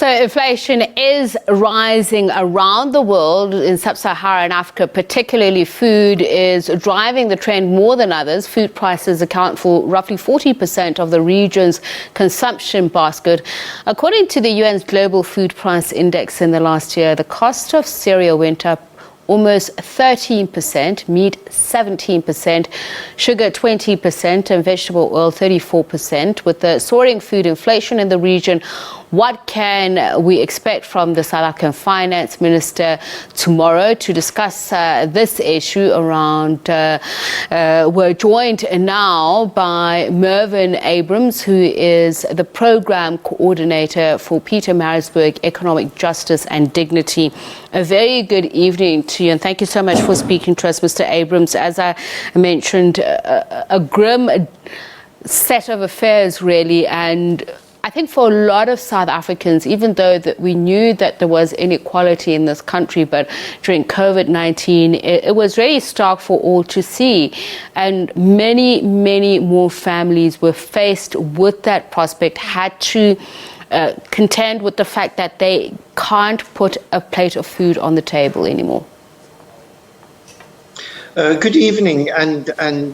So inflation is rising around the world. In sub-Saharan Africa, particularly food is driving the trend more than others. Food prices account for roughly 40% of the region's consumption basket. According to the UN's Global Food Price Index in the last year, the cost of cereal went up almost 13%, meat 17%, sugar 20%, and vegetable oil 34%. With the soaring food inflation in the region, what can we expect from the South African Finance Minister tomorrow? To discuss this issue around, we're joined now by Mervyn Abrahams, who is the Program Coordinator for Pietermaritzburg Economic Justice and Dignity. A very good evening to you, and thank you so much for speaking to us, Mr. Abrahams. As I mentioned, a grim set of affairs, really, and I think for a lot of South Africans, even though that we knew that there was inequality in this country, but during COVID-19, it was really stark for all to see. And many, many more families were faced with that prospect, had to contend with the fact that they can't put a plate of food on the table anymore. Good evening, and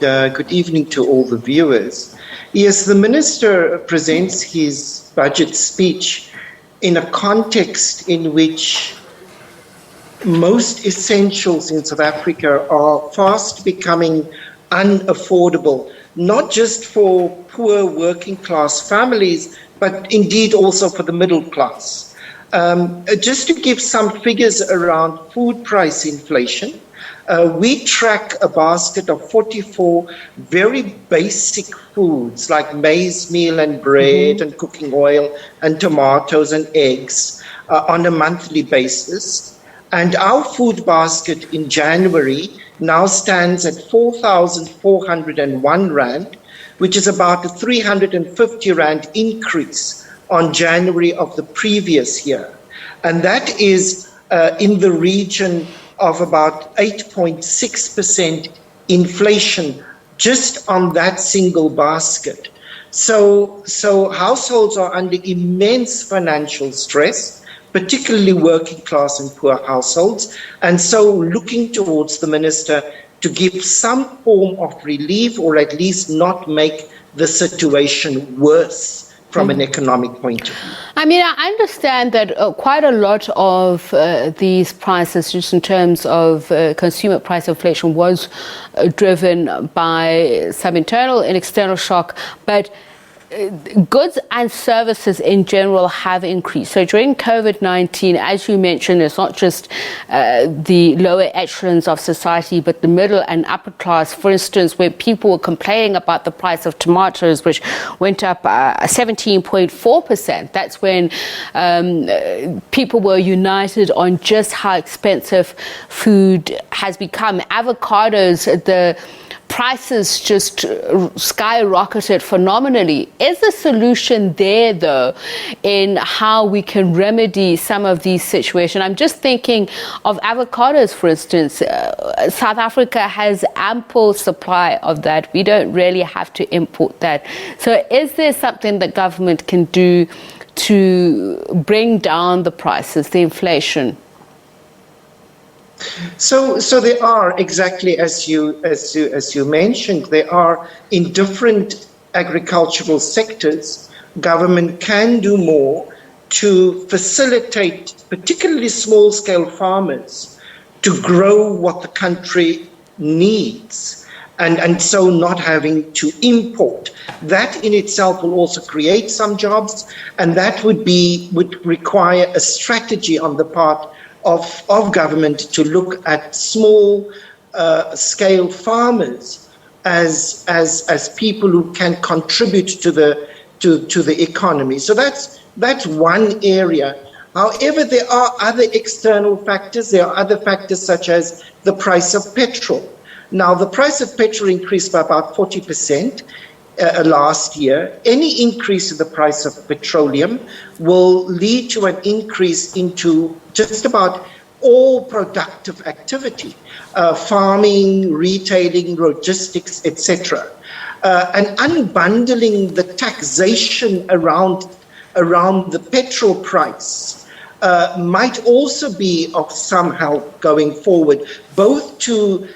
good evening to all the viewers. Yes, the Minister presents his budget speech in a context in which most essentials in South Africa are fast becoming unaffordable, not just for poor working class families, but indeed also for the middle class. Just to give some figures around food price inflation, we track a basket of 44 very basic foods like maize meal and bread and cooking oil and tomatoes and eggs on a monthly basis. And our food basket in January now stands at 4,401 Rand, which is about a 350 Rand increase on January of the previous year. And that is in the region of about 8.6% inflation just on that single basket. So households are under immense financial stress, particularly working class and poor households, and so looking towards the Minister to give some form of relief, or at least not make the situation worse from an economic point of view. I mean, I understand that quite a lot of these prices, just in terms of consumer price inflation, was driven by some internal and external shock, but goods and services in general have increased. So during COVID-19, as you mentioned, it's not just the lower echelons of society, but the middle and upper class. For instance, where people were complaining about the price of tomatoes, which went up 17.4%. That's when people were united on just how expensive food has become. Avocados, the prices just skyrocketed phenomenally. Is the solution there, though, in how we can remedy some of these situations? I'm just thinking of avocados, for instance. South Africa has ample supply of that. We don't really have to import that. So is there something that government can do to bring down the prices, the inflation? So there are, exactly as you mentioned, there are in different agricultural sectors, government can do more to facilitate particularly small-scale farmers to grow what the country needs, and so not having to import. That in itself will also create some jobs, and that would require a strategy on the part of government to look at small scale farmers as people who can contribute to the economy. So that's one area. However, there are other external factors. There are other factors such as the price of petrol. Now, the price of petrol increased by about 40% last year. Any increase in the price of petroleum will lead to an increase into just about all productive activity, farming, retailing, logistics, etc. And unbundling the taxation around around the petrol price might also be of some help going forward, both to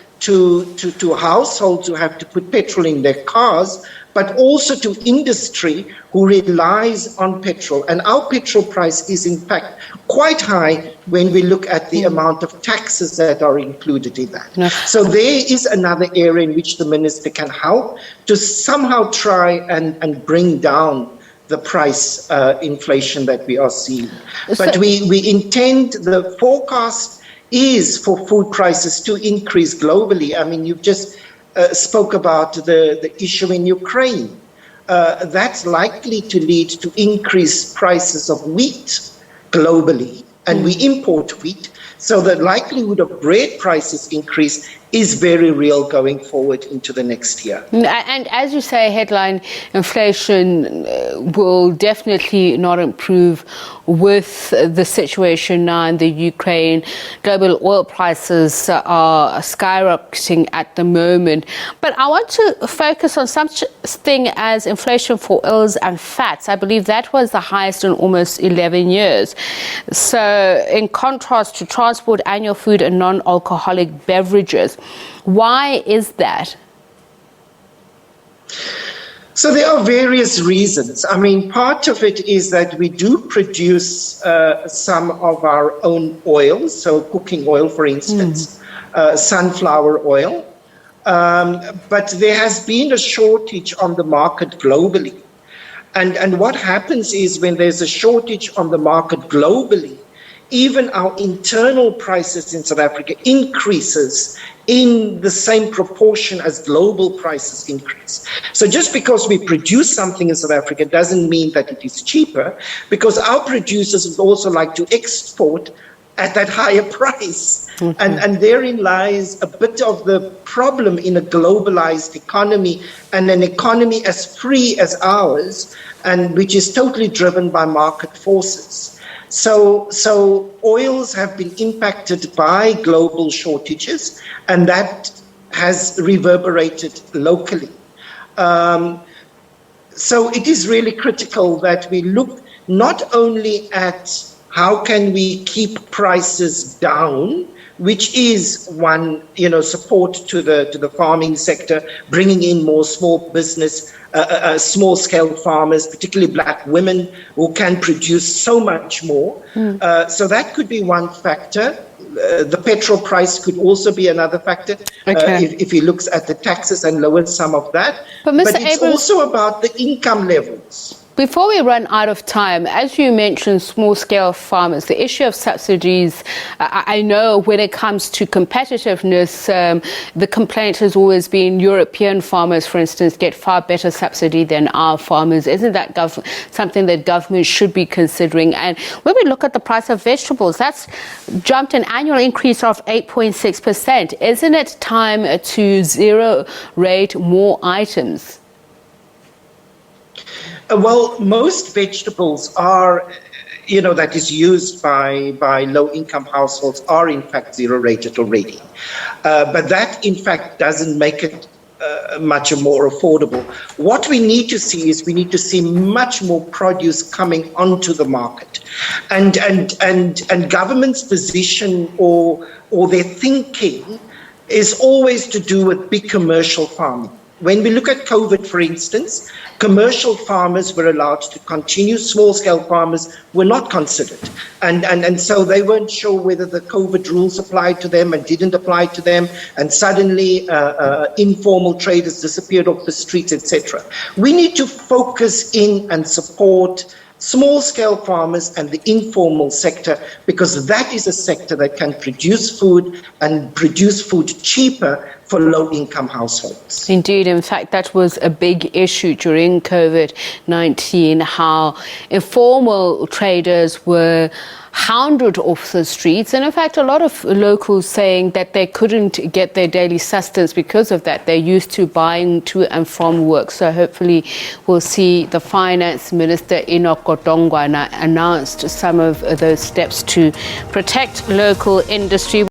households who have to put petrol in their cars, but also to industry who relies on petrol. And our petrol price is in fact quite high when we look at the amount of taxes that are included in that. No. So there is another area in which the minister can help to somehow try and bring down the price inflation that we are seeing. But we intend, the forecast is for food prices to increase globally. I mean, you've just spoke about the issue in Ukraine. That's likely to lead to increased prices of wheat globally, and we import wheat. So the likelihood of bread prices increase is very real going forward into the next year. And as you say, headline inflation will definitely not improve with the situation now in the Ukraine. Global oil prices are skyrocketing at the moment. But I want to focus on something as inflation for oils and fats. I believe that was the highest in almost 11 years. So in contrast to transport, annual food and non-alcoholic beverages. Why is that? So there are various reasons. I mean, part of it is that we do produce some of our own oils, so cooking oil, for instance, sunflower oil. But there has been a shortage on the market globally. And what happens is when there's a shortage on the market globally, even our internal prices in South Africa increases in the same proportion as global prices increase. So just because we produce something in South Africa doesn't mean that it is cheaper, because our producers would also like to export at that higher price. And therein lies a bit of the problem in a globalized economy, and an economy as free as ours, and which is totally driven by market forces. So oils have been impacted by global shortages, and that has reverberated locally. So it is really critical that we look not only at how can we keep prices down, which is one, support to the farming sector, bringing in more small business, small-scale farmers, particularly black women who can produce so much more. So that could be one factor. The petrol price could also be another factor, if he looks at the taxes and lowers some of that. But it's also about the income levels. Before we run out of time, as you mentioned, small-scale farmers, the issue of subsidies, I know when it comes to competitiveness, the complaint has always been European farmers, for instance, get far better subsidy than our farmers. Isn't that something that government should be considering? And when we look at the price of vegetables, that's jumped an annual increase of 8.6%. Isn't it time to zero rate more items? Well, most vegetables are, that is used by low-income households are in fact zero-rated already. But that, in fact, doesn't make it much more affordable. What we need to see is much more produce coming onto the market. And government's position or their thinking is always to do with big commercial farming. When we look at COVID, for instance, commercial farmers were allowed to continue, small-scale farmers were not considered. And so they weren't sure whether the COVID rules applied to them and didn't apply to them, and suddenly informal traders disappeared off the streets, etc. We need to focus in and support small-scale farmers and the informal sector, because that is a sector that can produce food and produce food cheaper for low-income households. Indeed. In fact, that was a big issue during COVID-19, how informal traders were hounded off the streets, and in fact a lot of locals saying that they couldn't get their daily sustenance because of that. They're used to buying to and from work. So hopefully we'll see the Finance Minister Enoch Godongwana announced some of those steps to protect local industry.